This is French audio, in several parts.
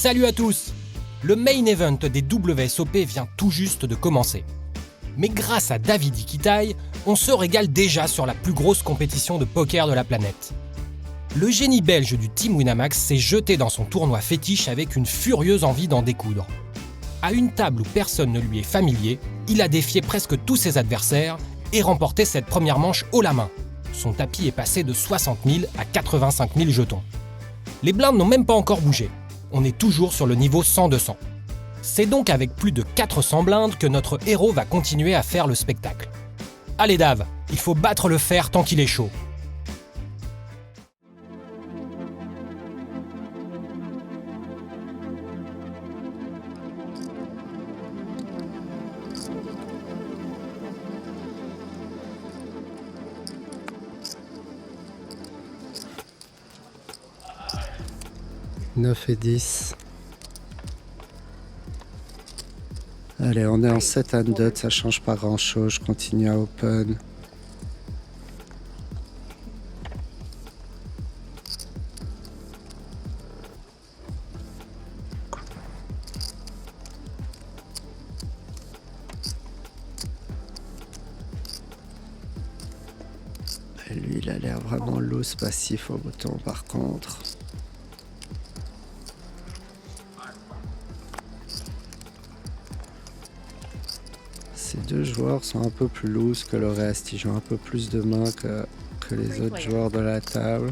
Salut à tous! Le main event des WSOP vient tout juste de commencer. Mais grâce à David Iquitaille, on se régale déjà sur la plus grosse compétition de poker de la planète. Le génie belge du Team Winamax s'est jeté dans son tournoi fétiche avec une furieuse envie d'en découdre. À une table où personne ne lui est familier, il a défié presque tous ses adversaires et remporté cette première manche haut la main. Son tapis est passé de 60 000 à 85 000 jetons. Les blindes n'ont même pas encore bougé. On est toujours sur le niveau 100-200. C'est donc avec plus de 400 blindes que notre héros va continuer à faire le spectacle. Allez Dave, il faut battre le fer tant qu'il est chaud. « 9 et 10. Allez, on est en 7 and dot, ça change pas grand chose, je continue à open. Et lui, il a l'air vraiment loose passif au bouton par contre. Ces deux joueurs sont un peu plus loose que le reste, ils jouent un peu plus de mains que les autres joueurs de la table.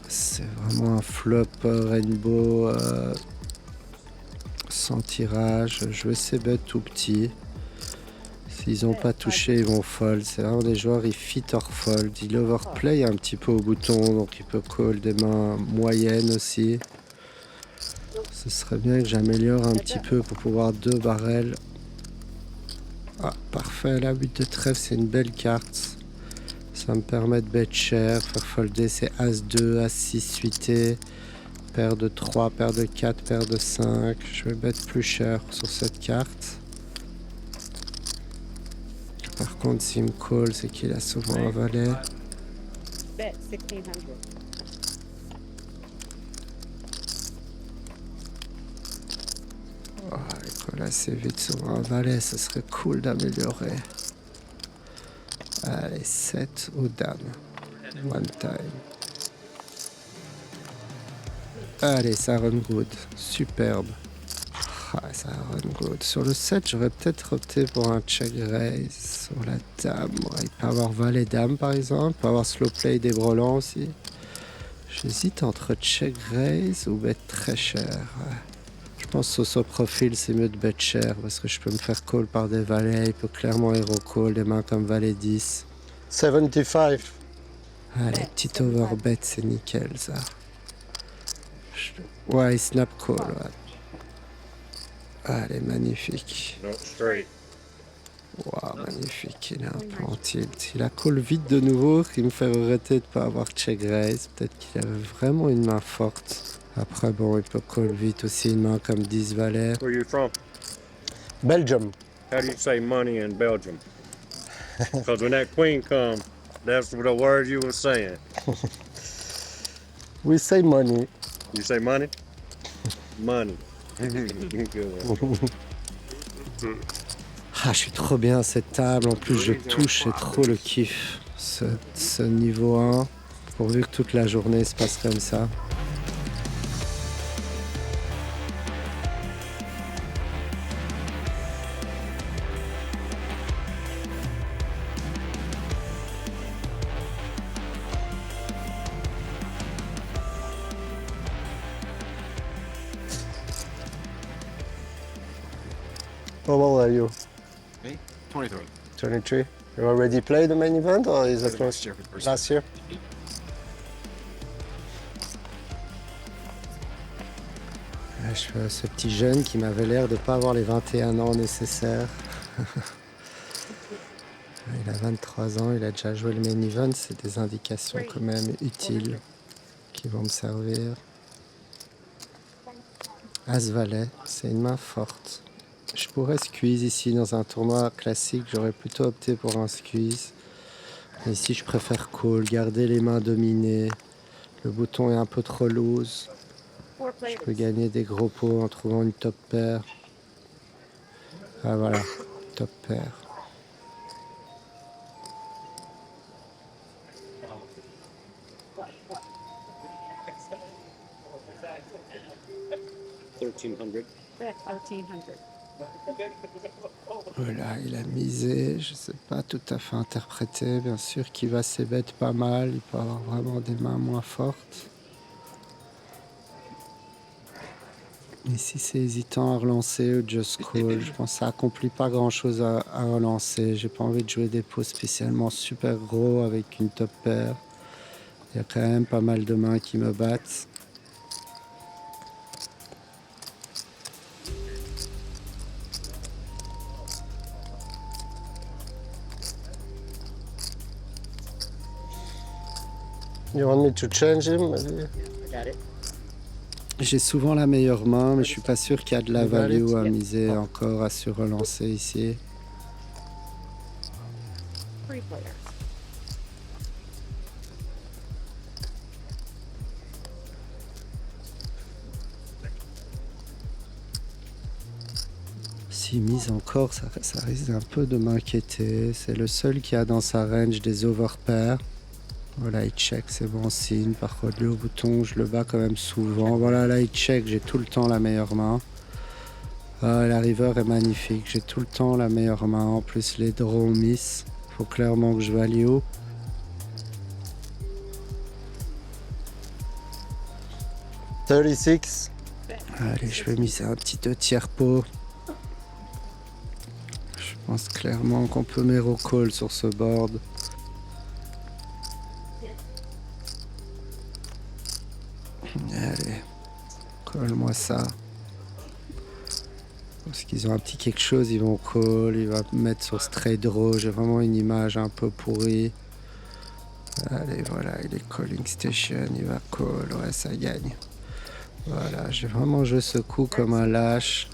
C'est vraiment un flop rainbow sans tirage. Je vais ces bêtes tout petits. S'ils n'ont pas touché, ils vont fold. C'est vraiment des joueurs, ils fit or fold. Il overplay un petit peu au bouton, donc il peut call des mains moyennes aussi. Ce serait bien que j'améliore un petit peu pour pouvoir 2 barrels. Ah, parfait, la 8 de trèfle, c'est une belle carte. Ça me permet de bet cher, faire folder c'est As-2, As-6 suité, paire de 3, paire de 4, paire de 5. Je vais bet plus cher sur cette carte. Par contre, s'il me call, c'est qu'il a souvent un valet. Oh, il colle assez vite sur un valet, ce serait cool d'améliorer. Allez, 7 aux dames. One time. Allez, ça run good. Superbe. Ah, ça run good. Sur le 7, j'aurais peut-être opté pour un check raise sur la dame. Ouais, il peut avoir valet dame par exemple. Il peut avoir slow play des brelans aussi. J'hésite entre check raise ou bet très cher. Ouais. Je pense que sur profil, c'est mieux de bet cher parce que je peux me faire call par des valets. Il peut clairement hero call des mains comme valet 10. 75. Allez, petit overbet, c'est nickel ça. Ouais, il snap call. Ouais. Allez, magnifique. No, straight. Wow, magnifique. Il a un plan tilt. Il a call vite de nouveau, ce qui me fait regretter de ne pas avoir check raise. Peut-être qu'il avait vraiment une main forte. Après, bon, il peut call vite aussi une main comme 10 valets. Where you from? Belgium. How do you say money in Belgium? Because when that queen comes, that's the word you were saying. We say money. You say money? Money. Good. Ah, je suis trop bien à cette table. En plus, je touche, c'est trop le kiff. Ce niveau 1, pourvu que toute la journée se passe comme ça. How old are you? Me? 23. 23. You already played the main event or is it Last year for the first last year? Je suis ce petit jeune qui m'avait l'air de ne pas avoir les 21 ans nécessaires. Il a 23 ans, il a déjà joué le main event, c'est des indications quand même utiles qui vont me servir. As-Valet, c'est une main forte. Je pourrais squeeze ici dans un tournoi classique, j'aurais plutôt opté pour un squeeze. Ici, je préfère call, garder les mains dominées. Le bouton est un peu trop loose. Je peux gagner des gros pots en trouvant une top pair. Ah voilà, top pair. Yeah, 1300. Voilà, il a misé, je sais pas tout à fait interpréter. Bien sûr qu'il va ses bêtes pas mal, il peut avoir vraiment des mains moins fortes. Ici, c'est hésitant à relancer ou just call. Je pense que ça accomplit pas grand chose à relancer. J'ai pas envie de jouer des pots spécialement super gros avec une top pair. Il y a quand même pas mal de mains qui me battent. You want me to change him? Maybe? J'ai souvent la meilleure main, mais je suis pas sûr qu'il y a de la You got value it? à miser encore, à sur-relancer ici. 3 players. S'il mise encore, ça risque un peu de m'inquiéter. C'est le seul qui a dans sa range des overpairs. Voilà, il check, c'est bon signe. Par contre, lui au bouton, je le bats quand même souvent. Voilà, là, il check, j'ai tout le temps la meilleure main. Ah, la river est magnifique, j'ai tout le temps la meilleure main. En plus, les draws miss. Faut clairement que je value. $36. Allez, je vais miser un petit 2 tiers pot. Je pense clairement qu'on peut mero call sur ce board. Allez, colle-moi ça. Parce qu'ils ont un petit quelque chose, ils vont call, il va me mettre sur straight draw. J'ai vraiment une image un peu pourrie. Allez, voilà, il est calling station, il va call, ouais, ça gagne. Voilà, j'ai vraiment joué ce coup comme un lâche.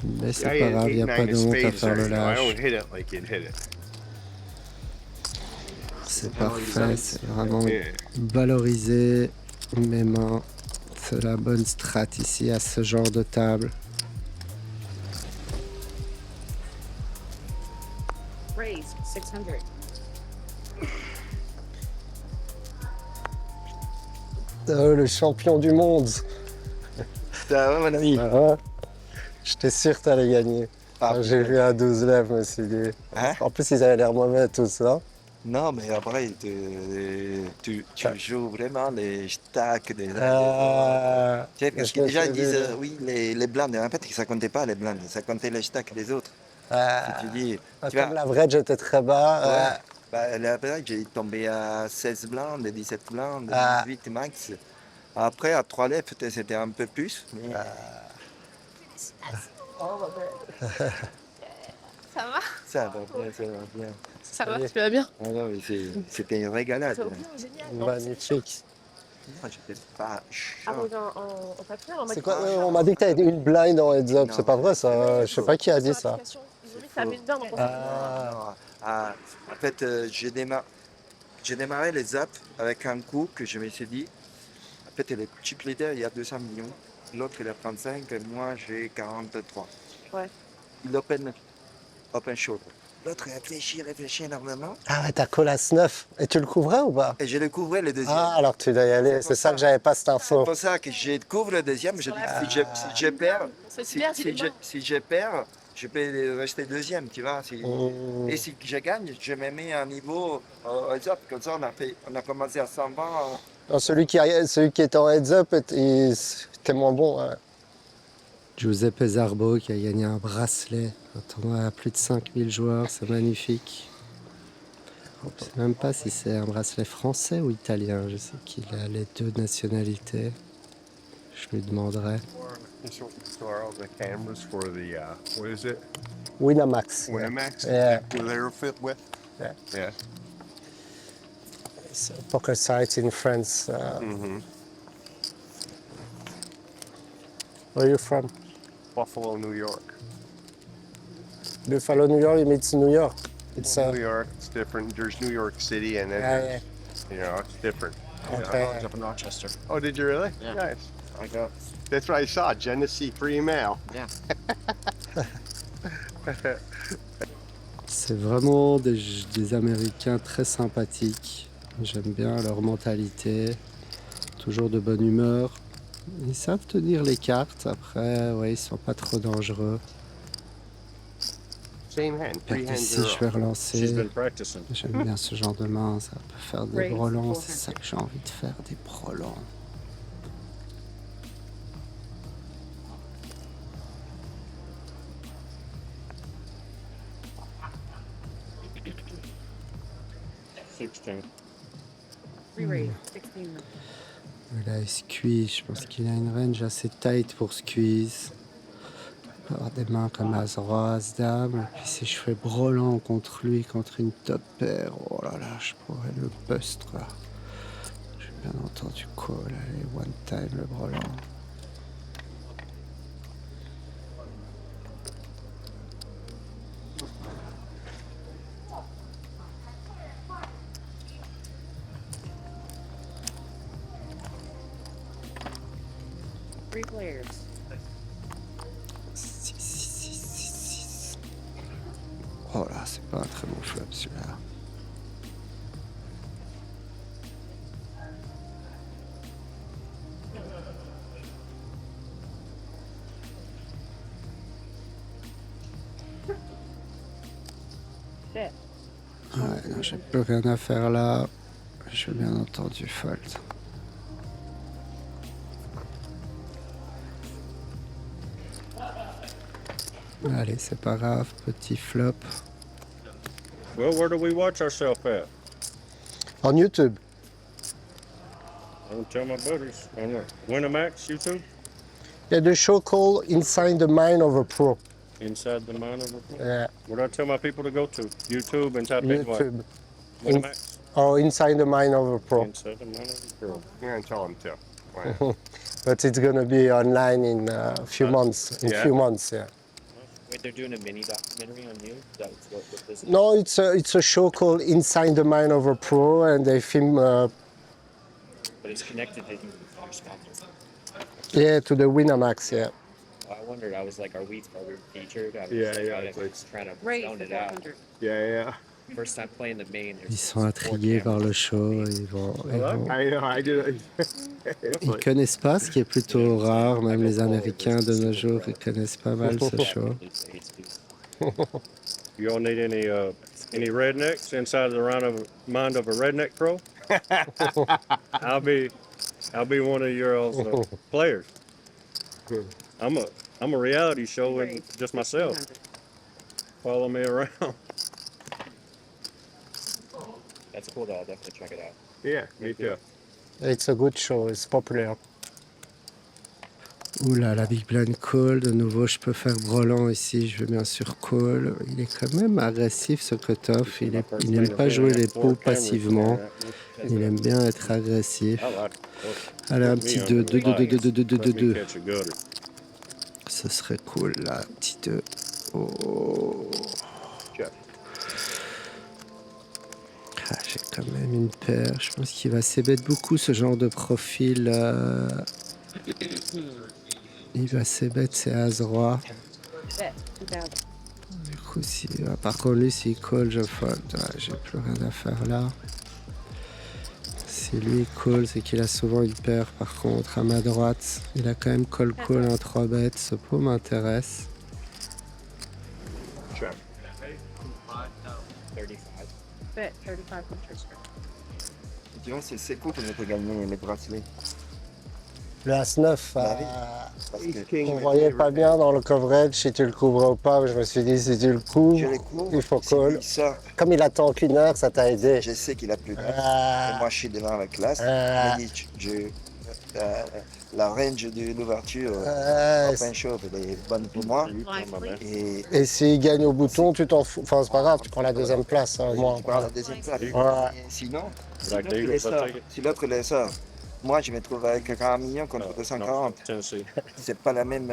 Mais c'est pas grave, il n'y a pas de honte à faire le lâche. hit it like you'd hit it. C'est parfait, c'est vraiment Yeah. valoriser mes mains. C'est la bonne strat ici à ce genre de table. Raise 600. Oh, le champion du monde. Ça va, mon ami? Ah ouais. J'étais sûr que t'allais gagner. Ah, Quand j'ai vu un 12 lèvres, je me suis dit. Hein? En plus, ils avaient l'air mauvais tous, là. Non, mais après, tu joues vraiment les stacks des... Ah, Tu sais, parce je que me déjà, suis ils disent, dit- oui, les blindes. En fait, ça comptait pas les blindes, ça comptait les stacks des autres. Ah, Tu dis, tu comme vois, l'average était très bas. ouais, bah, l'average, j'ai tombé à 16 blindes, 17 blindes, Ah. 18 max. Après, à 3 lèvres, c'était un peu plus. Mais... Ça va? Ça va bien, ça va bien. Ça va, Salut. tu vas bien? Ah non, mais c'était une régalade. Ça va bien, génial. Magnifique. Non, j'étais pas Ah, chaud. vous en papier, en C'est quoi on m'a dit que t'avais une blind en heads up. Non. C'est pas vrai, ça. Je sais pas qui a dit ça. Ils ont mis ça bien dans Ah. Ah, en fait, j'ai démarré les apps avec un coup que je me suis dit, en fait, le chip leader, il y a 200 millions, l'autre, il a 35, et moi, j'ai 43. Ouais. Il open short. L'autre réfléchit énormément, Ah ouais, t'as call à 9. Et tu le couvrais ou pas? et je le couvrais le deuxième. Ah, alors tu dois y aller. C'est C'est pour ça ça. que j'avais pas cette C'est info. pour ça que je couvre le deuxième, je dis, si je perds, C'est super, c'est bien. si je perds, je peux rester deuxième, tu vois. Mmh. Et si je gagne, je me mets à un niveau heads up. Comme ça, on a commencé à 120. Non, celui qui était en heads up, était moins bon. Ouais. Giuseppe Zarbo qui a gagné un bracelet. Un tournoi à plus de 5000 joueurs, c'est magnifique. Je ne sais même pas si c'est un bracelet français ou italien. Je sais qu'il a les deux nationalités. Je lui demanderai. So are all the cameras for the, what is it? Winamax. Winamax? Yeah. Who they were fit with? Yeah. Yeah. It's a poker site in France. Where are you from? Buffalo, New York. Buffalo, New York, it means New York. It's New York, it's different. There's New York City, and then yeah, you know it's different. okay. Up in Rochester. Oh, did you really? Yeah. Nice. I got. That's what I saw. Genesee Free Mail. Yeah. C'est vraiment des Américains très sympathiques. J'aime bien leur mentalité. Toujours de bonne humeur. Ils savent tenir les cartes. Après, ouais, ils sont pas trop dangereux. Same hand. Three hands Ici, in a je row. vais She's relancer. been practicing. J'aime bien ce genre de main. Ça peut faire des Raise brelans. forehand. C'est ça que j'ai envie de faire, des brelans. Re-raise, 16. Mais là, il squeeze. Je pense qu'il a une range assez tight pour squeeze. Il peut avoir des mains comme As-Roi, As-Dame. Et puis si je fais brelan contre lui, contre une top pair, oh là là, je pourrais le bust, quoi. J'ai bien entendu call. Allez, one time le brelan. Three players. 6, 6, 6, 6. Oh là, c'est pas un très bon flop celui-là. Bet. Ouais, non, j'ai plus rien à faire là. Je vais bien entendu fold. Allez, c'est pas grave, petit flop. Well, where do we watch ourselves at? On YouTube. I don't tell my buddies. On what? Winamax YouTube? Il y a des shows called Inside the Mind of a Pro. Inside the mind of a pro. Yeah, What do I tell my people to go to? YouTube and type in what? YouTube. Winamax? Or Inside the Mind of a Pro. Inside the mind of a pro. You're gonna tell them to. Why? But it's gonna be online in a few months. yeah. Yeah. Wait, they're doing a mini documentary on you? That's what this is? No, it's a show called Inside the Mind of a Pro, and they film But it's connected to your sponsor. to the Winamax. Yeah. I wondered, I was like, are we featured? I was Yeah, like, yeah, I it's was trying to Raise zone the it out. 400. Yeah, yeah. First time playing the main. Ils sont intrigués par le show. Ils I know. I do. ils connaissent pas, ce qui est plutôt rare. Même les Américains de nos jours, ils connaissent pas mal ce show. You all need any rednecks inside the mind of a redneck pro? I'll be one of your players. I'm a reality show with Raise, just myself. 1600. Follow me around. That's cool though, I'll definitely check it out. Yeah, me too. It's a good show. It's popular. Oula, la big blind call. De nouveau, je peux faire brelan ici. Je vais bien sûr call. Il est quand même agressif ce cutoff. Il n'aime pas jouer les pots passivement. Il aime bien être agressif. Allez, un petit 2, 2, 2, 2, 2, 2, 2, 2, 2. Ce serait cool là, un petit 2. Oh. Ah, j'ai quand même une paire. Je pense qu'il va c-bet beaucoup ce genre de profil. Il va c-bet, c'est As-Roi. Bet, 2000. Du coup, si, par contre, lui, s'il call, je fold. Ouais, j'ai plus rien à faire là. Si lui call, c'est qu'il a souvent une paire. Par contre, à ma droite, il a quand même call un 3 bet. Ce pot m'intéresse. Check. 35. Bet, 3500. Disons, c'est cool qu'on ait pas gagné les bracelets. Le As-9, Parce que on voyait pas bien dans le coverage si tu le couvres ou pas. Je me suis dit, si tu le je couvres, les couvre. il faut s'il call. dit ça, Comme il attend qu'une heure, ça t'a aidé. je sais qu'il a plus d'heure. Et Ah, moi, je suis devant la classe. Ah. Il m'a dit, la range de l'ouverture ah, open shop, elle est bonne pour moi. Et et s'il gagne au bouton, tu t'en fous. Enfin, c'est pas grave, tu prends la deuxième place, hein, au moins. tu prends la deuxième place. Ouais. Et sinon, Like the Eagles, I take it. si l'autre il est ça, Moi, je me trouve avec 40 millions contre 240. Tennessee. C'est pas la même.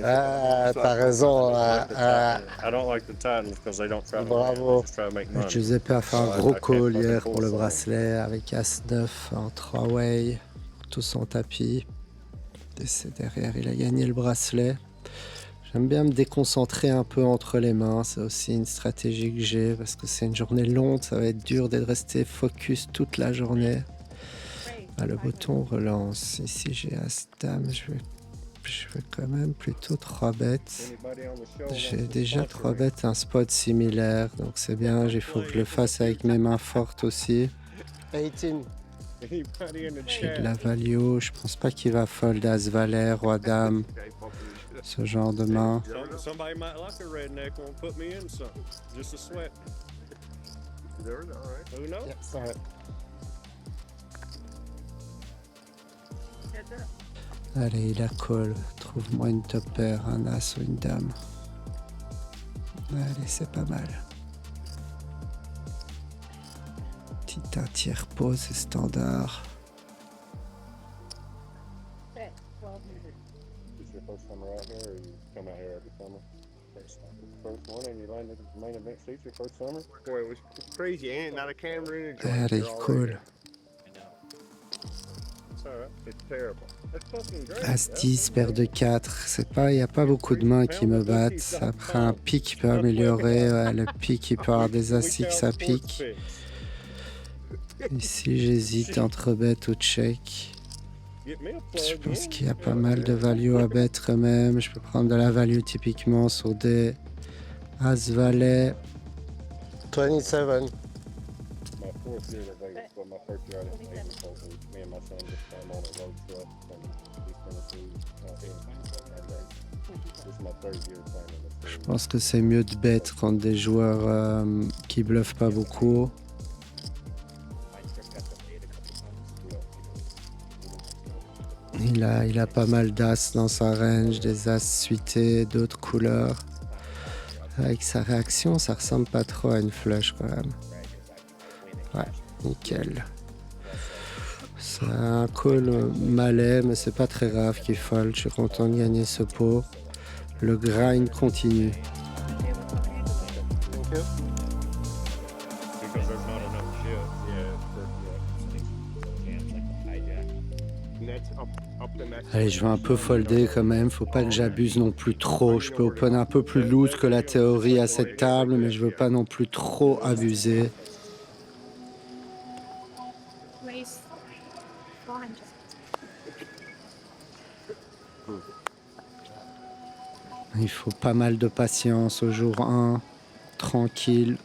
Ah, t'as raison. I don't like the Titans because they don't try to win. Bravo. They just try to make money. Giuseppe a fait un Ouais, gros I can't call fucking hier pull pour le for him. bracelet avec As-9 en 3-way, tout son tapis. Et c'est derrière, il a gagné le bracelet. J'aime bien me déconcentrer un peu entre les mains, c'est aussi une stratégie que j'ai parce que c'est une journée longue, ça va être dur de rester focus toute la journée. Raise. Ah, le bouton relance. Ici j'ai As-Dame, je vais quand même plutôt 3 bêtes. Anybody on the show wants J'ai to déjà sponsor 3 me? bêtes, un spot similaire, donc c'est bien, il faut que je le fasse avec mes mains fortes aussi. 18. Anybody in the J'ai de chat? la value, je pense pas qu'il va fold As-Valet, Roi-Dame, ce genre de main. Somebody might like a redneck won't put me in something. Just a sweat. Never know, right? Who knows? Ouais. Heads up. Allez, il a call, trouve-moi une top pair, un As ou une Dame. Allez, c'est pas mal. Petit un tiers pause, c'est standard. Bet 1200. Is your first summer out here, or you come out here every summer? First one, and you landed at the main event seat your first summer? Boy, it was crazy. Ain't not a camera in the Allez, joint. call. It's alright. It's terrible. That's fucking great. As-10, paire de 4, c'est pas, il n'y a pas beaucoup de mains qui me battent. Après un pic peut améliorer, ouais, le pic il peut avoir des As-X à pic. Ici j'hésite entre bet ou check. Je pense qu'il y a pas mal de value à bet quand même. Je peux prendre de la value typiquement sur des As-Valet. 27. My fourth year at Vegas, but my first year out at Vegas, so me and my son just came on a road trip from East Tennessee out here. And this is my third year playing in this Je league. pense que c'est mieux de bet contre des joueurs qui bluffent pas beaucoup. Il a pas mal d'as dans sa range, des as suités, d'autres couleurs. Avec sa réaction, ça ressemble pas trop à une flush quand même. Ouais, nickel. C'est un call malais, mais c'est pas très grave qu'il fold. Je suis content de gagner ce pot. Le grind continue. Because there's not enough shit. Next, up the next. Allez, je vais un peu folder quand même. Faut pas que j'abuse non plus trop. Je peux open un peu plus loose que la théorie à cette table, mais je veux pas non plus trop abuser. Raise. Blind. Il faut pas mal de patience au jour 1. Tranquille.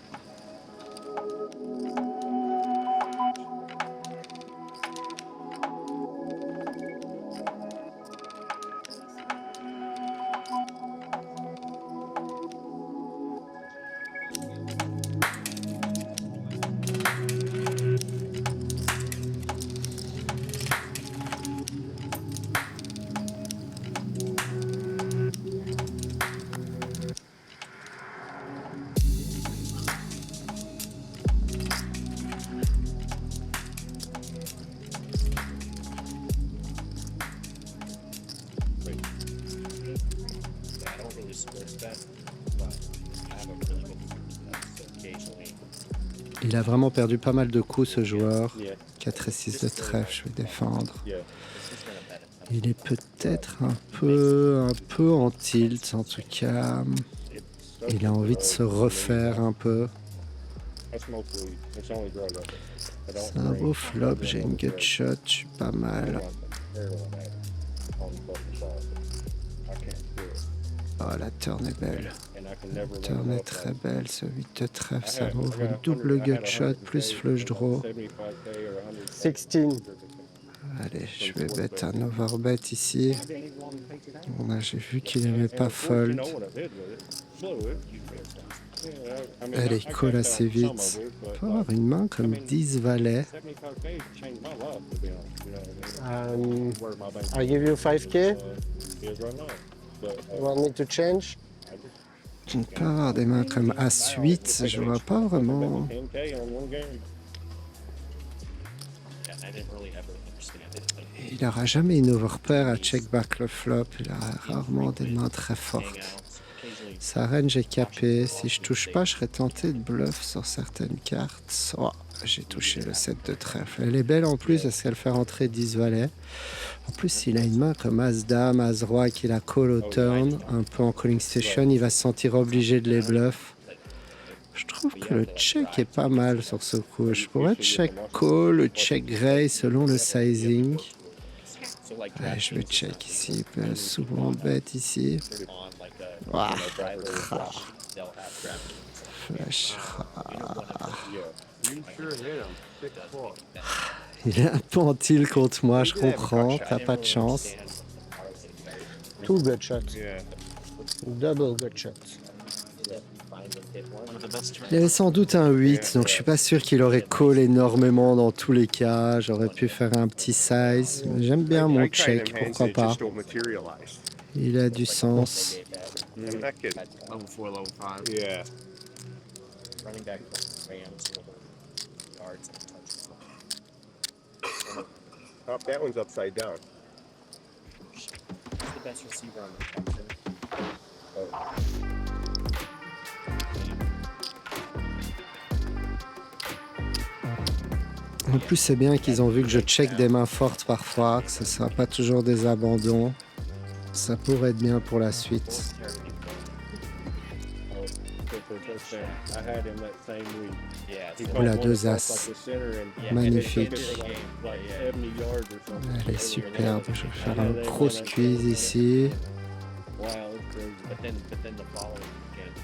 I don't really split that, but I have a really good so occasionally. Il a vraiment perdu pas mal de coups ce joueur. Yeah, 4 et 6 de trèfle, je vais défendre. yeah. This is not a bad attempt. Il est peut-être un peu en tilt en tout cas. Il a envie de se refaire un peu. I smoke weed. It's the only drug I do. I don't C'est un drink. beau flop, j'ai une gut shot, je suis pas I'm mal. like a heroin addict on the fucking side. I can't do it. Oh, la turn est belle. And I can never La run turn it est up très like- belle, ce 8 de trèfle, I ça had- m'ouvre I une got double 100 I had gut shot 100K, plus flush draw. 75K or 100K. 16. Allez, je vais bet un overbet ici. Bon, là, j'ai vu qu'il aimait pas fold. Allez, call assez vite. On peut avoir une main comme 10 valets. I give you 5K. You want me to change? On peut avoir des mains comme As-8, je vois pas vraiment. I didn't really ever understand it. Like, Et il n'aura jamais une overpair à check back le flop. Il a rarement des mains très hang fortes. out, occasionally. Sa reine, j'ai capé. Si je touche pas, je serais tenté de bluff sur certaines cartes. Oh, j'ai touché le 7 de trèfle. Elle est belle en plus parce qu'elle fait rentrer 10 valets. En plus, il a une main comme As-Dame, As-Roi qu'il a call au turn, un peu en calling station. Il va se sentir obligé de les bluff. Je trouve que le check est pas mal sur ce coup. Je pourrais check call ou check raise selon le sizing. So like Ouais, je vais check ici. Il peut souvent bet ici. on like a Ouah, driver flush, they'll have DraftKings. flash. You sure hit him. 6-4. Il est un peu en tilt contre moi, je comprends. T'as pas de chance. Two good shots. Yeah. Double good shots. Il avait sans doute un 8, donc je suis pas sûr qu'il aurait call énormément dans tous les cas. J'aurais pu faire un petit size. Mais j'aime bien mon I try check, them hands pourquoi that pas. just don't materialize. Il a du sens. That kid. Level 4, level 5. Yeah. Running back Rams yards and touchdowns. Oh, that one's upside down. Who's the best receiver on the country? En plus, c'est bien qu'ils ont vu que je check des mains fortes parfois, que ce ne sera pas toujours des abandons. Ça pourrait être bien pour la suite. I had him that same week. Yeah, He it's caught Oula, one deux that as. crossed like the center and Yeah, Magnifique. took it like 70 yards or something. Elle est superbe. Je vais faire un gros squeeze ici. Wow, it's crazy. but then the following weekend,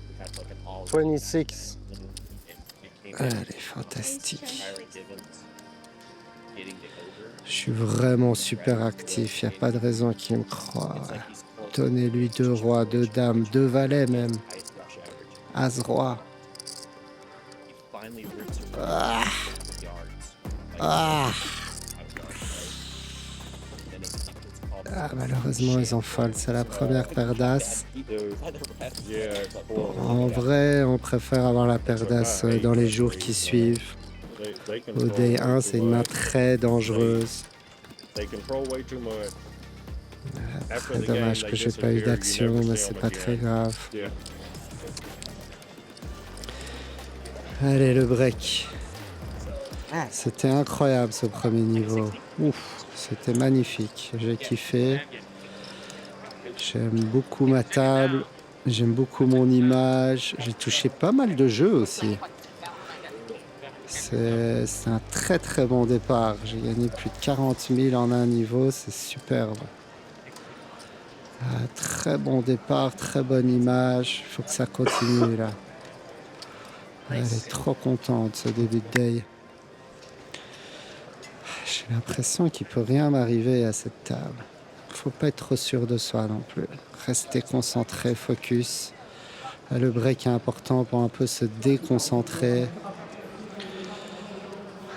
we had like an all 26. Elle est fantastique. Tyreek Evans getting the over. Je suis vraiment super actif. Il n'y a pas de raison qu'il me croie. It's like he's close Donnez-lui 2 rois, 2 dames, 2 valets même. to highest rush average. As-roi. He finally rips it Ah, yards. Like, ah. then it's called Ah, malheureusement, ils ont fold. C'est la première paire d'as. Dude, yeah, it's horrible. En vrai, on préfère avoir la paire d'as dans les jours qui suivent. They Au control day way 1, too c'est une main much. très dangereuse. They control way too much. After Très the game, dommage they que j'ai pas eu disappear. You d'action, never mais see c'est them pas again. très grave. Yeah. Allez, le break. C'était incroyable ce premier niveau. Ouf, c'était magnifique. J'ai kiffé. J'aime beaucoup ma table. J'aime beaucoup mon image. J'ai touché pas mal de jeux aussi. C'est un très très bon départ. J'ai gagné plus de 40 000 en un niveau. C'est superbe. Très bon départ, très bonne image. Il faut que ça continue là. Elle est trop contente ce début de day. J'ai l'impression qu'il peut rien m'arriver à cette table. Faut pas être trop sûr de soi non plus. Rester concentré, focus. Le break est important pour un peu se déconcentrer.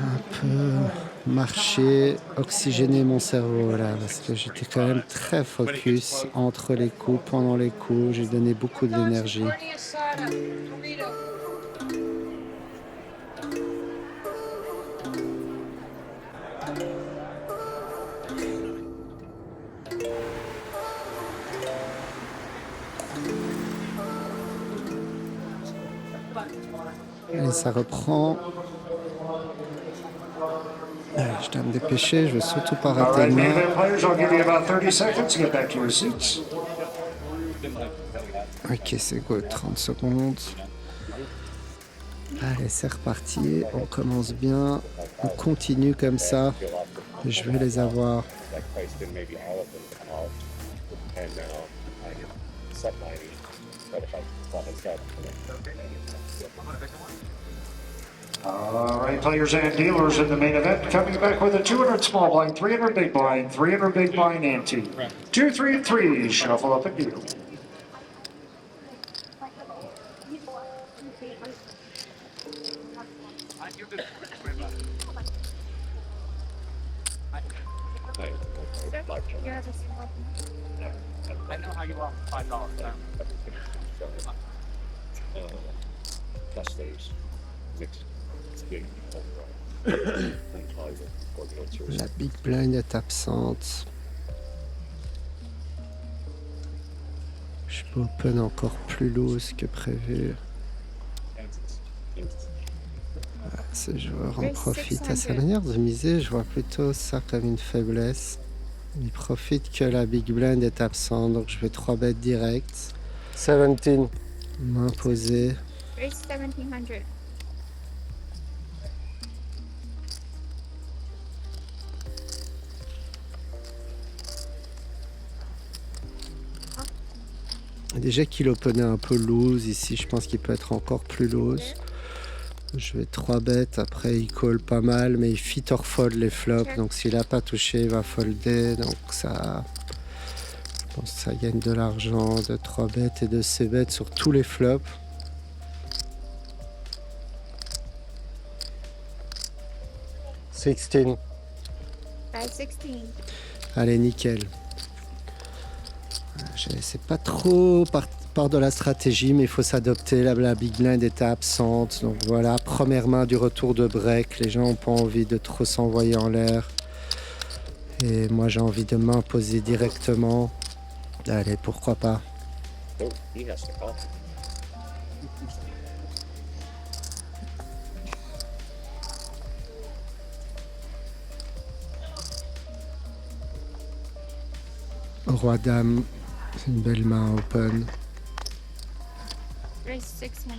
Un peu marcher, oxygéner mon cerveau là, parce que j'étais quand même très focus entre les coups, pendant les coups. J'ai donné beaucoup d'énergie. Et ça reprend. Allez, je dois me dépêcher, je veux surtout pas All rater right, de main main. event players, I'll give you about 30 seconds to get back to your seats. Ok, c'est good, 30 secondes. Allez, c'est reparti, on commence bien, on continue comme ça. Je vais les avoir. Like priced in maybe all of them off, and now I get sub 90. But if I thought I said, All right, players and dealers in the main event, coming back with a 200 small blind, 300 big blind, 300 big blind ante. 2, 3, and 3, shuffle up and deal. Yeah, just I know how you want $5 now. Plus stage, mixed, it's big overall. La big blind est absente. Je peux open encore plus loose que prévu. Ce joueur en profite. À sa manière de miser, je vois plutôt ça comme une faiblesse. Il profite que la big blind est absente, donc je vais 3 bêtes direct. 17. Main posée. Raise 1700. Déjà qu'il openait un peu loose, ici je pense qu'il peut être encore plus loose. Je vais 3 bêtes, après il call pas mal, mais il fit or fold les flops, donc s'il a pas touché, il va folder, donc ça... Je pense que ça gagne de l'argent, de 3 bêtes et de C bêtes sur tous les flops. Sixteen. Try 16. Allez, nickel. C'est pas trop part de la stratégie, mais il faut s'adopter. La big blind était absente. Donc voilà, première main du retour de break. Les gens n'ont pas envie de trop s'envoyer en l'air. Et moi, j'ai envie de m'imposer directement. Allez, pourquoi pas. Oh, he has to call. Roi-dame, c'est une belle main open. Raise 600.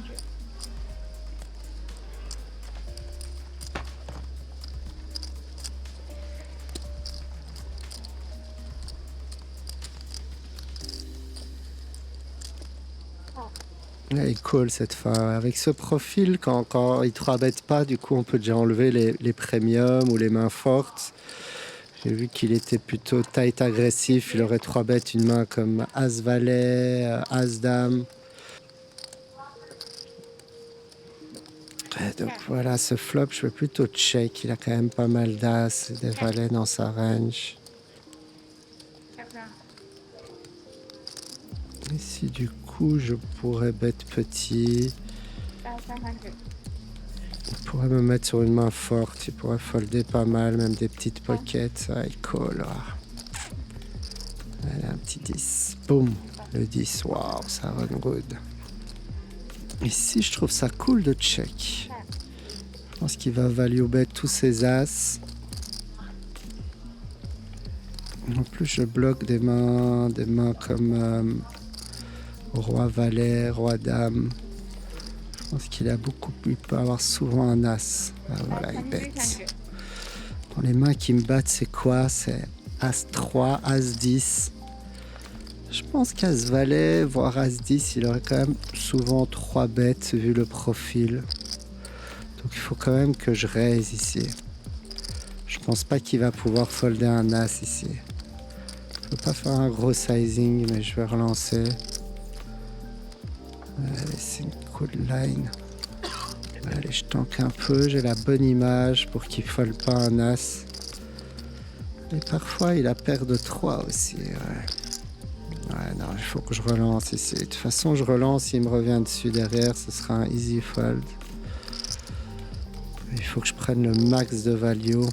Là, il call cette fois. Avec ce profil, quand il 3-bet pas, du coup, on peut déjà enlever les premiums ou les mains fortes. J'ai vu qu'il était plutôt tight agressif. Il aurait 3-bet une main comme As-Valet, As-Dame. Donc voilà, ce flop, je vais plutôt check. Il a quand même pas mal d'As et des valets dans sa range. Ici, du coup, je pourrais bet petit. 1500. Il pourrait me mettre sur une main forte. Il pourrait folder pas mal, même des petites pockets. Ah, il call. Allez, un petit 10. Boum. Le 10. Waouh, ça run good. Ici, je trouve ça cool de check. Je pense qu'il va value bet tous ses as. En plus, je bloque des mains comme roi valet, roi dame. Je pense qu'il a beaucoup, il peut avoir souvent un as. Ah, voilà, il bet. 1800. Dans les mains qui me battent, c'est quoi? C'est as 3, as 10. Je pense qu'as valet, voire as 10, il aurait quand même souvent 3 bêtes vu le profil. Donc il faut quand même que je raise ici. Je pense pas qu'il va pouvoir folder un as ici. Je peux pas faire un gros sizing, mais je vais relancer. Allez, c'est une cool line. Allez, je tank un peu, j'ai la bonne image pour qu'il fold pas un as. Et parfois il a paire de 3 aussi. Ouais, non, il faut que je relance ici. De toute façon, je relance, s'il me revient dessus derrière, ce sera un easy fold. Il faut que je prenne le max de value.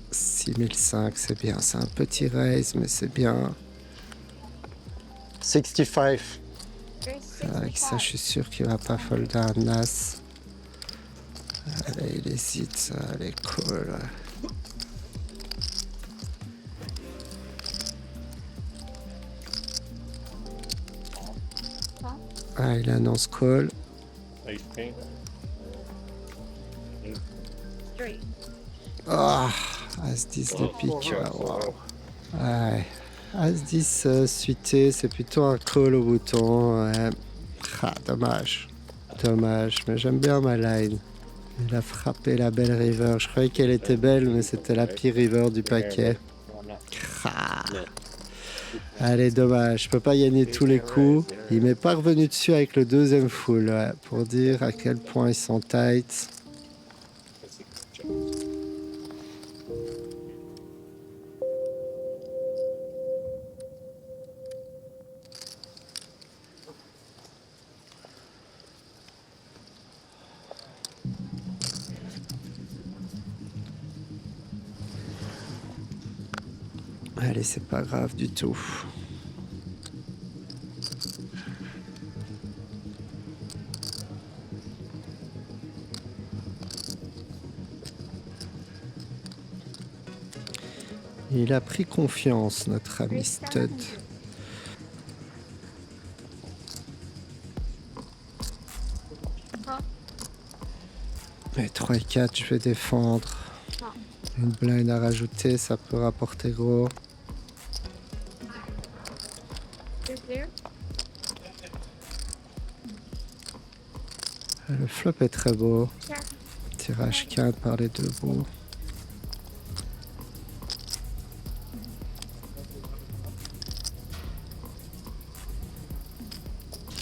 « 6005, c'est bien. C'est un petit raise, mais c'est bien. 65. Raise Avec ça, 65. je suis sûr qu'il va pas folder un as. Allez, il hésite. Allez, cool. Ah, il annonce call. Ace king. Straight. Ah, As-10 de pique. Waouh. Ouais. As-10 suité, c'est plutôt un call au bouton. Ouais. Ah, dommage. Dommage, mais j'aime bien ma line. Il a frappé la belle river. Je croyais qu'elle était belle, mais c'était la pire river du paquet. Ah. Allez, dommage. Je peux pas gagner tous les coups. Il m'est pas revenu dessus avec le deuxième full, ouais, pour dire à quel point ils sont tight. Allez, c'est pas grave du tout. Il a pris confiance, notre ami Stud. 700. Call. Mais 3 et 4, je vais défendre. Call. Une blind à rajouter, ça peut rapporter gros. Two clear. Le flop est très beau. Check. Tirage 4 par les deux bouts.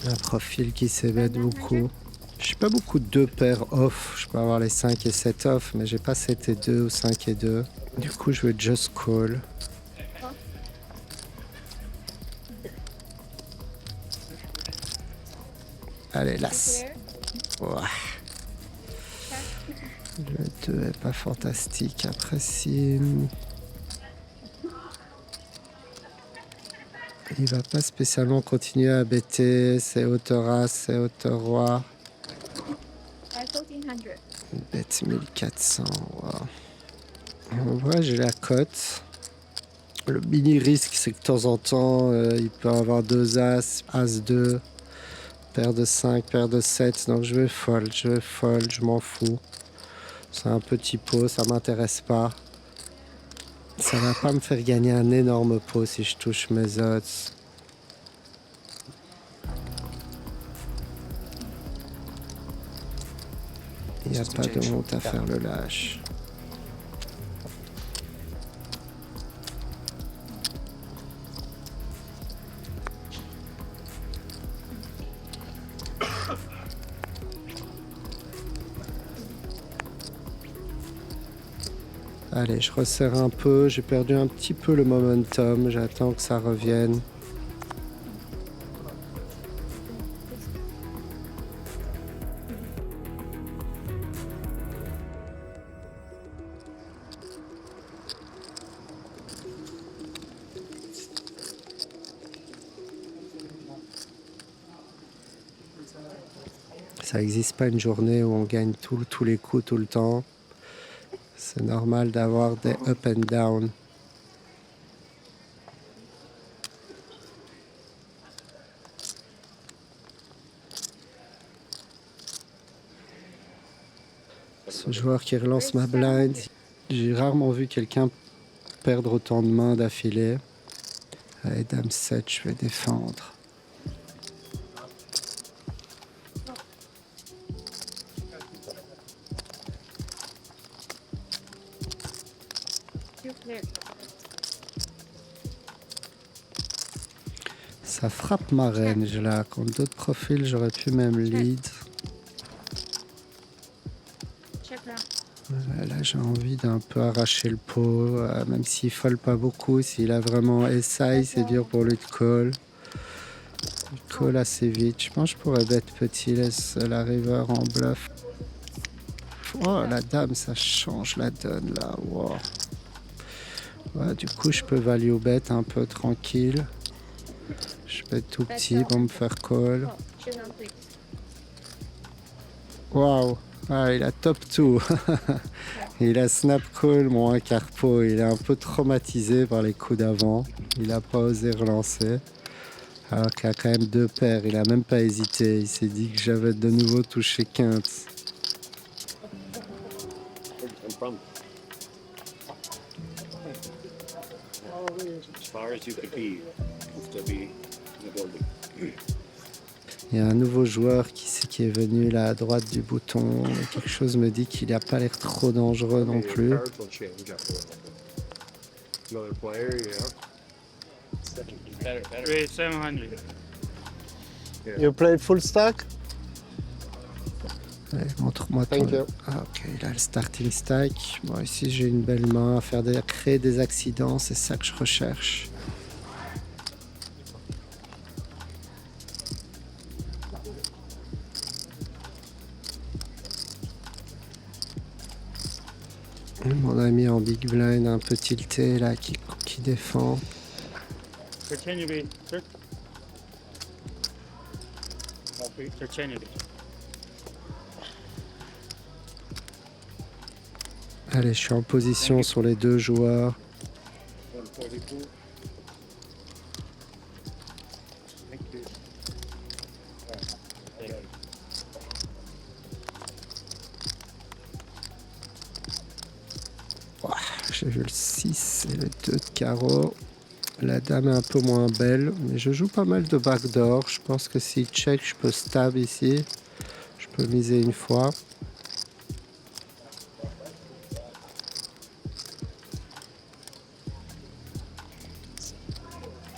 Un profil qui s'ébête beaucoup. Je suis pas beaucoup de 2 paires off. Je peux avoir les 5 et 7 off, mais j'ai pas 7 et 2 ou 5 et 2. Du coup, je vais just call. Allez, l'as. Clear. Ouah. Le 2 est pas fantastique. Après, si... Il va pas spécialement continuer à bêter. C'est hauteur as, c'est hauteur roi. 1400. Bête 1400. Wow. En vrai, j'ai la cote. Le mini risque, c'est que de temps en temps, il peut avoir 2 as, as 2, paire de 5, paire de 7. Donc je vais fold, je m'en fous. C'est un petit pot, ça m'intéresse pas. Ça va pas me faire gagner un énorme pot si je touche mes odds. Il n'y a pas de honte à faire le lâche. Allez, je resserre un peu. J'ai perdu un petit peu le momentum. J'attends que ça revienne. Ça n'existe pas une journée où on gagne tous les coups tout le temps. C'est normal d'avoir des up and down. Ce joueur qui relance ma blind, j'ai rarement vu quelqu'un perdre autant de mains d'affilée. Allez, dame 7, je vais défendre. Two clear. Ça frappe ma range là. Contre d'autres profils, j'aurais pu même lead. Check round. Là, j'ai envie d'un peu arracher le pot, même s'il fold pas beaucoup. S'il a vraiment SI, c'est dur pour lui de call. Il call assez vite. Je pense que je pourrais bet petit, laisse la river en bluff. Oh, la dame, ça change la donne là. Wow. Ouais, du coup, je peux value bet un peu tranquille. Je bet tout petit pour me faire call. Oh, choose on please. Waouh, ah, il a top 2. Il a snap call, mon 1 quart pot. Il est un peu traumatisé par les coups d'avant. Il n'a pas osé relancer. Alors qu'il a quand même 2 paires. Il a même pas hésité. Il s'est dit que j'avais de nouveau touché quinte. Where'd you come from? As far as you could be, you'll still be in the building. Il y a un nouveau joueur qui est venu là à droite du bouton. Et quelque chose me dit qu'il n'a pas l'air trop dangereux non plus. Cards will change up a little bit. Another player, yeah. Raise 700. You played full stack? Allez, montre-moi Thank ton... you. Ah, ok, il a le starting stack. Bon, ici j'ai une belle main à créer des accidents, c'est ça que je recherche. Mon ami en big blind un peu tilté là qui défend. Continue, B. Sir. Continue, B. Allez, je suis en position sur les deux joueurs. 142. Thank you. J'ai vu le 6 et le 2 de carreau. La dame est un peu moins belle, mais je joue pas mal de backdoor. Je pense que s'il check, je peux stab ici. Je peux miser une fois.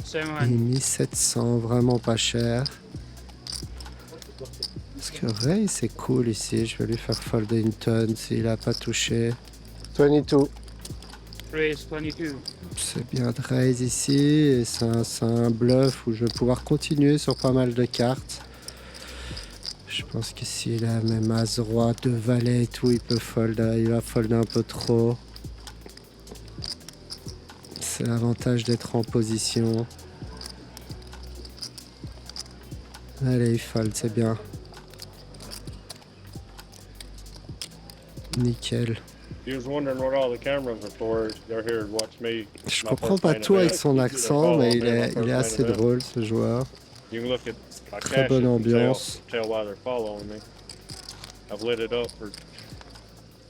Same Il one. mise 700, vraiment pas cher. Parce que Ray, c'est cool ici. Je vais lui faire fold une tonne s'il a pas touché. 22. Raise 22. C'est bien de raise ici. Et c'est un bluff où je vais pouvoir continuer sur pas mal de cartes. Je pense que s'il a même as roi, 2 valets et tout, il peut fold. Il va fold un peu trop. C'est l'avantage d'être en position. Allez, il fold, c'est bien. Nickel. You was wondering what all the cameras are for. They're here to watch me. Je My comprends first pas main tout avec event. son They're accent, following mais me il in my est first main assez event. drôle ce joueur. You can look at my Très caches bonne and ambiance. tell why they're following me. I've lit it up for.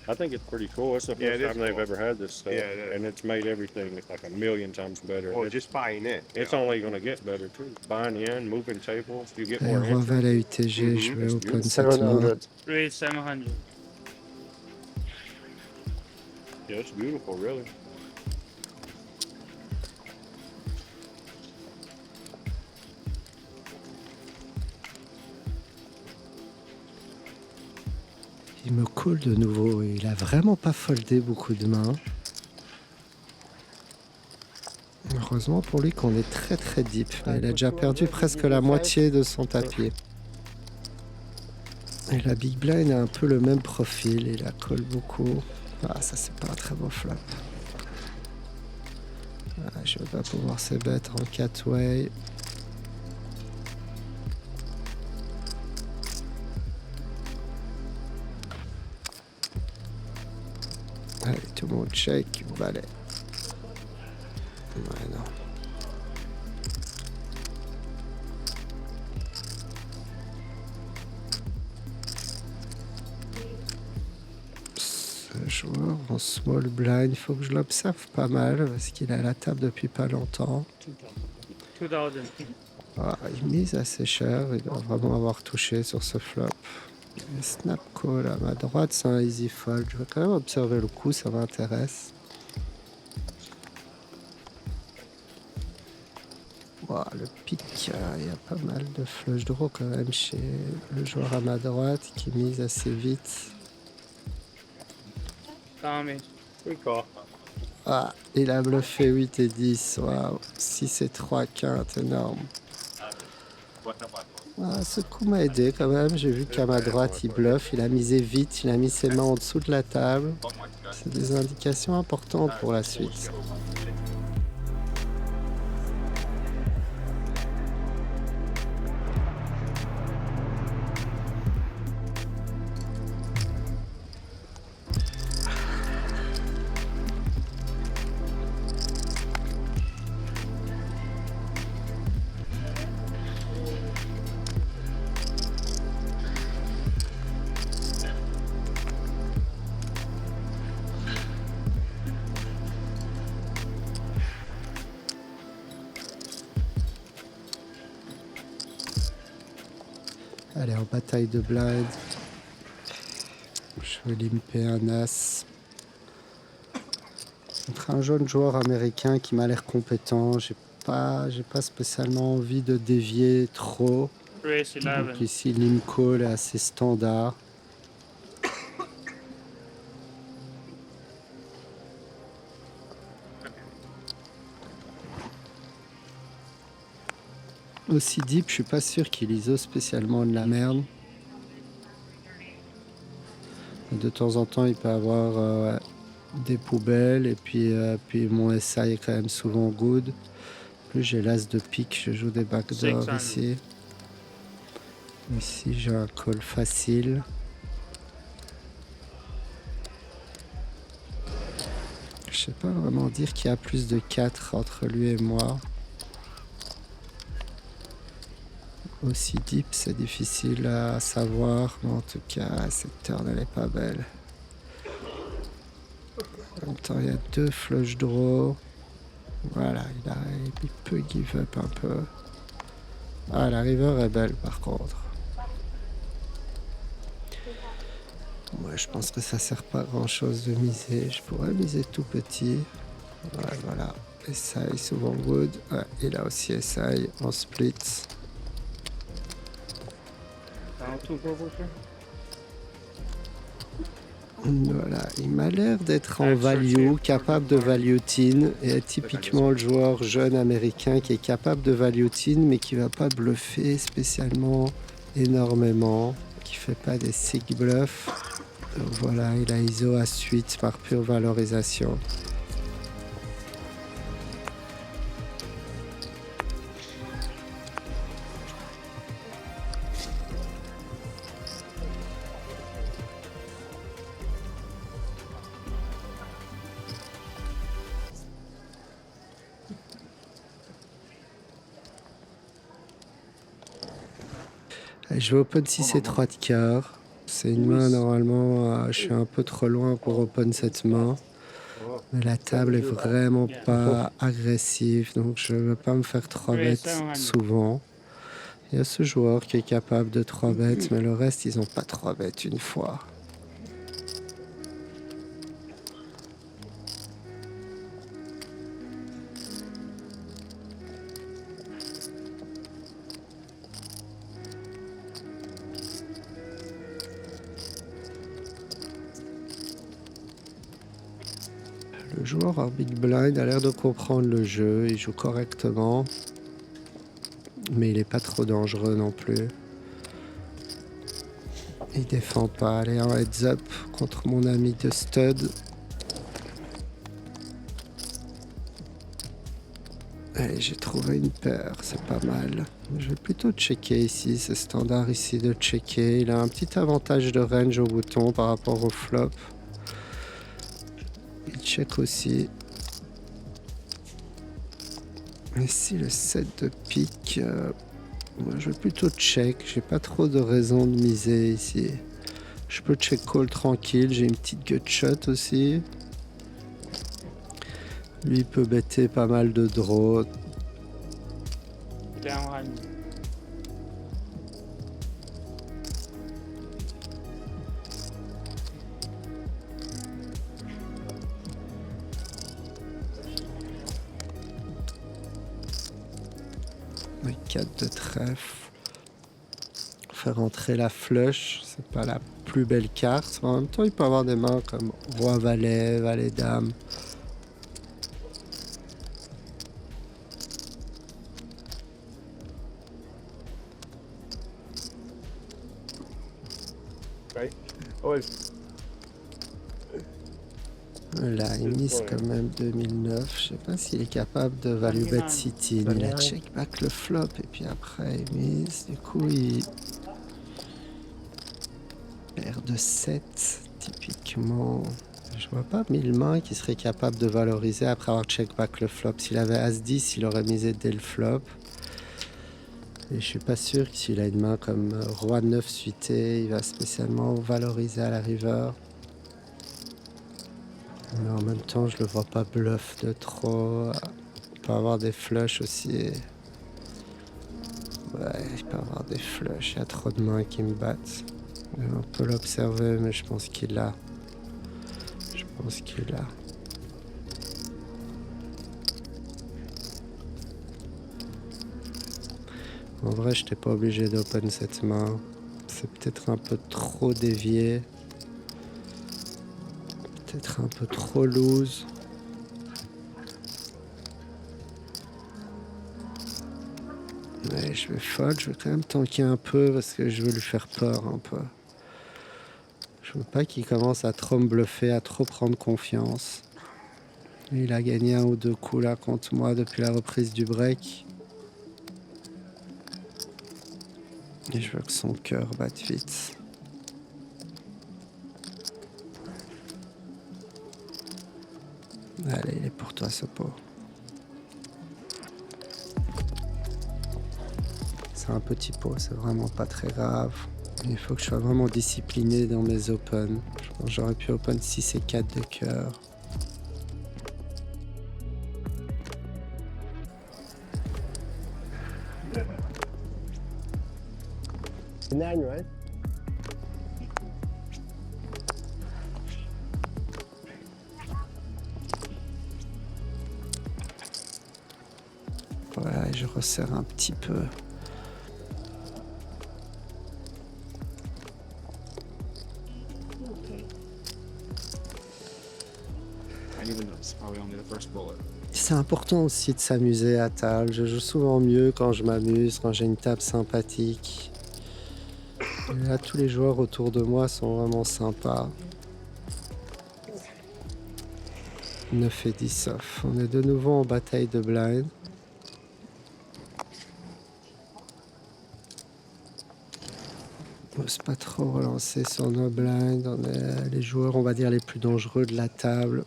I think it's pretty cool. It's the Yeah, first it is time they've cool. ever had this stuff, Yeah, it is. and it's made everything like a million times better. Well, just buying it. It's only going to get better too. Buying in, moving tables, you get Et more roi interest. valet UTG, je vais open cette main. 700. Raise 700. Yeah, it's beautiful, really. Il me colle de nouveau. Il a vraiment pas foldé beaucoup de mains. Heureusement pour lui qu'on est très très deep. Il a déjà perdu presque la moitié de son tapis. Et la big blind a un peu le même profil. Il la colle beaucoup. Ah, ça c'est pas un très beau flop. Ah, je vais pas pouvoir se battre en 4-way. Allez, tout le monde check, valet. Ouais, non. Ce joueur en small blind, il faut que je l'observe pas mal parce qu'il est à la table depuis pas longtemps. 2000. Ah, il mise assez cher, il doit vraiment avoir touché sur ce flop. Le snap call à ma droite, c'est un easy fold. Je vais quand même observer le coup, ça m'intéresse. Wow, le pic, il y a pas mal de flush draw quand même chez le joueur à ma droite qui mise assez vite. Tommy. Good call. Ah, il a bluffé 8 et 10. Waouh, 6 et 3 quinte, énorme. Ah, ce coup m'a aidé quand même. J'ai vu qu'à ma droite, il bluffe. Il a misé vite. Il a mis ses mains en dessous de la table. C'est des indications importantes pour la suite. Allez, en bataille de blind. Je vais limper un as. Contre un jeune joueur américain qui m'a l'air compétent. J'ai pas spécialement envie de dévier trop. Raise Donc 11. ici, lim call est assez standard. Aussi deep, je suis pas sûr qu'il ISO spécialement de la merde. De temps en temps, il peut avoir des poubelles. Et puis mon SI est quand même souvent good. Plus j'ai l'as de pique, je joue des backdoors 600. ici. Ici j'ai un call facile. Je sais pas vraiment dire qu'il y a plus de 4 entre lui et moi. Aussi deep, c'est difficile à savoir, mais en tout cas, cette turn elle est pas belle. En même temps, il y a 2 flush draw. Voilà, il peut give up un peu. Ah, la river est belle par contre. Moi, je pense que ça sert pas à grand chose de miser. Je pourrais miser tout petit. Ouais, voilà. SI souvent good. Ouais, il a aussi SI en split. Down 2 for booster. Voilà, il m'a l'air d'être en value, capable de value tin, et typiquement le joueur jeune américain qui est capable de value tin, mais qui va pas bluffer spécialement énormément, qui fait pas des sick bluffs. Donc voilà, il a ISO à suite par pure valorisation. Je vais open 6 et 3 de quart. C'est une main normalement, je suis un peu trop loin pour open cette main. Mais la table est vraiment pas agressive, donc je ne veux pas me faire 3 bêtes souvent. Il y a ce joueur qui est capable de 3 bêtes, mais le reste ils n'ont pas 3 bêtes une fois. Le joueur en big blind a l'air de comprendre le jeu, il joue correctement, mais il est pas trop dangereux non plus. Il défend pas, allez en heads up contre mon ami de stud. Allez, j'ai trouvé une paire, c'est pas mal. Je vais plutôt checker ici, c'est standard ici de checker. Il a un petit avantage de range au bouton par rapport au flop. Il check aussi. Ici le 7 de pique, moi je vais plutôt check, j'ai pas trop de raison de miser ici. Je peux check call tranquille, j'ai une petite gut shot aussi. Lui il peut bêter pas mal de draws. Il est en rang. Le 4 de trèfle. Faire entrer la flush, c'est pas la plus belle carte. En même temps, il peut avoir des mains comme roi valet, valet dame. Right? Oh, Là, il mise quand même 2009. Je sais pas s'il est capable de value bet city. Il a check back le flop et puis après il mise. Du coup, il paire de 7 typiquement. Je vois pas 1000 mains qui seraient capables de valoriser après avoir check back le flop. S'il avait As-10, il aurait misé dès le flop. Et je suis pas sûr que s'il a une main comme Roi 9 suité, il va spécialement valoriser à la river. Mais en même temps, je le vois pas bluff de trop. Il peut avoir des flushs aussi. Ouais, il peut avoir des flushs. Il y a trop de mains qui me battent. On peut l'observer, mais je pense qu'il l'a. Je pense qu'il l'a. En vrai, je n'étais pas obligé d'open cette main. C'est peut-être un peu trop dévié. Peut-être un peu trop loose. Mais je vais fold, je vais quand même tanker un peu parce que je veux lui faire peur un peu. Je veux pas qu'il commence à trop me bluffer, à trop prendre confiance. Il a gagné 1 ou 2 coups là contre moi depuis la reprise du break. Et je veux que son cœur batte vite. Allez, il est pour toi ce pot. C'est un petit pot, c'est vraiment pas très grave. Il faut que je sois vraiment discipliné dans mes opens. Je pense que j'aurais pu open 6 et 4 de cœur. Nine, right? Voilà, je resserre un petit peu. And even though it's probably only the first bullet. C'est important aussi de s'amuser à table. Je joue souvent mieux quand je m'amuse, quand j'ai une table sympathique. Et là, tous les joueurs autour de moi sont vraiment sympas. 9 et 10 off. On est de nouveau en bataille de blind. On n'ose pas trop relancer sur nos blinds. On est les joueurs, on va dire, les plus dangereux de la table.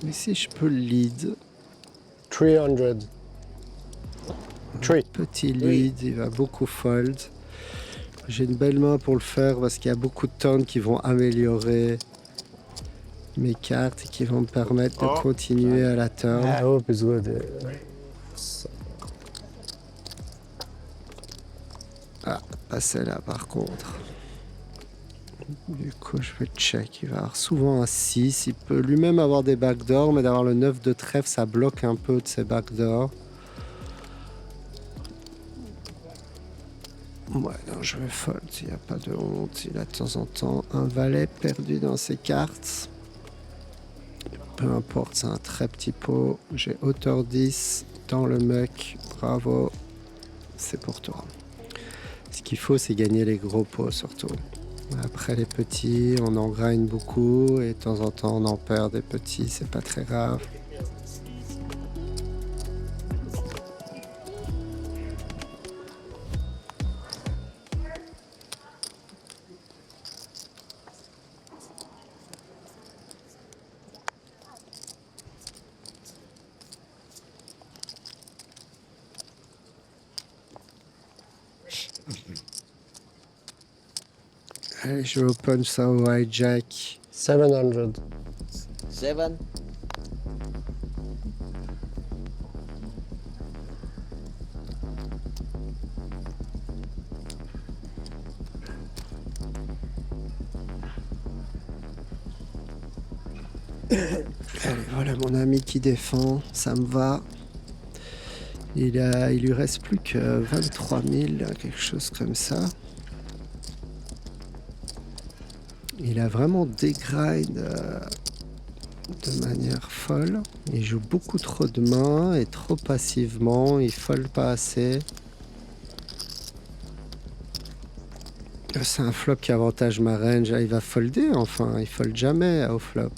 Mais si je peux le lead. 300. 3. Petit lead, il va beaucoup fold. J'ai une belle main pour le faire parce qu'il y a beaucoup de turns qui vont améliorer mes cartes et qui vont me permettre de continuer à la turn. I hope it's good. Ah, pas celle-là par contre. Du coup, je vais check. Il va avoir souvent un 6. Il peut lui-même avoir des backdoors, mais d'avoir le 9 de trèfle, ça bloque un peu de ses backdoors. Ouais, non, je vais fold. Il n'y a pas de honte. Il a de temps en temps un valet perdu dans ses cartes. Peu importe, c'est un très petit pot. J'ai hauteur 10 dans le muck. Bravo. C'est pour toi. Ce qu'il faut, c'est gagner les gros pots surtout. Après les petits, on en grind beaucoup et de temps en temps, on en perd des petits. C'est pas très grave. Allez, je open ça au hijack. 700. 7. Allez, voilà mon ami qui défend, ça me va. Il lui reste plus que 23 000, quelque chose comme ça. Il a vraiment dégrind de manière folle. Il joue beaucoup trop de mains et trop passivement. Il fold pas assez. C'est un flop qui avantage ma range. Il va folder enfin. Il fold jamais au flop.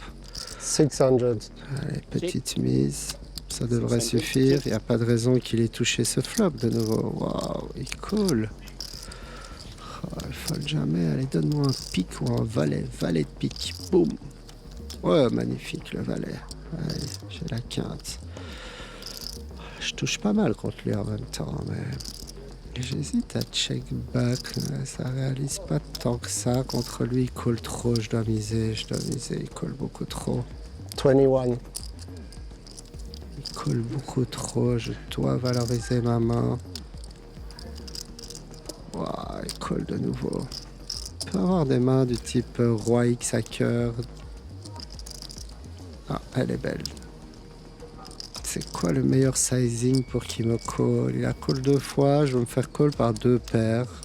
600. Allez, petite mise. Ça devrait suffire. Il n'y a pas de raison qu'il ait touché ce flop de nouveau. Waouh, il call. Oh, il fold jamais. Allez, donne-moi un pic ou un valet. Valet de pique. Boum. Ouais, magnifique le valet. Allez, j'ai la quinte. Je touche pas mal contre lui en même temps, mais j'hésite à check back. Ça réalise pas tant que ça. Contre lui, il call trop. Je dois miser. Il call beaucoup trop. 21. Il colle beaucoup trop, je dois valoriser ma main. Wow, il colle de nouveau. Il peut avoir des mains du type roi X à cœur. Ah, elle est belle. C'est quoi le meilleur sizing pour qu'il me call? Il a call 2 fois, je vais me faire call par 2 paires.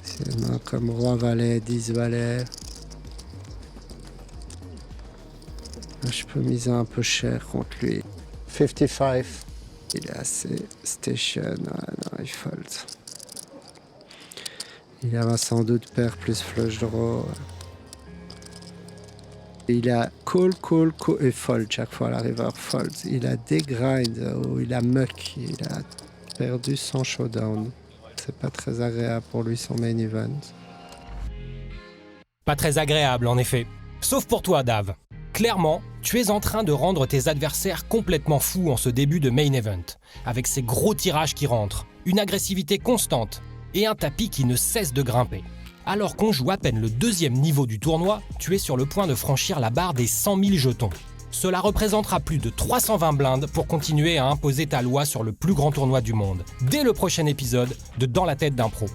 C'est des mains comme roi valet, 10 valets. Je peux miser un peu cher contre lui. 55. Il est assez station. Ah, non, il fold. Il a sans doute paire plus flush draw. Il a call et fold chaque fois, la river fold. Il a des grinds ou il a muck. Il a perdu son showdown. C'est pas très agréable pour lui son main event. Pas très agréable en effet. Sauf pour toi, Dave. Clairement, tu es en train de rendre tes adversaires complètement fous en ce début de main event, avec ces gros tirages qui rentrent, une agressivité constante et un tapis qui ne cesse de grimper. Alors qu'on joue à peine le 2e niveau du tournoi, tu es sur le point de franchir la barre des 100 000 jetons. Cela représentera plus de 320 blindes pour continuer à imposer ta loi sur le plus grand tournoi du monde, dès le prochain épisode de Dans la tête d'un pro.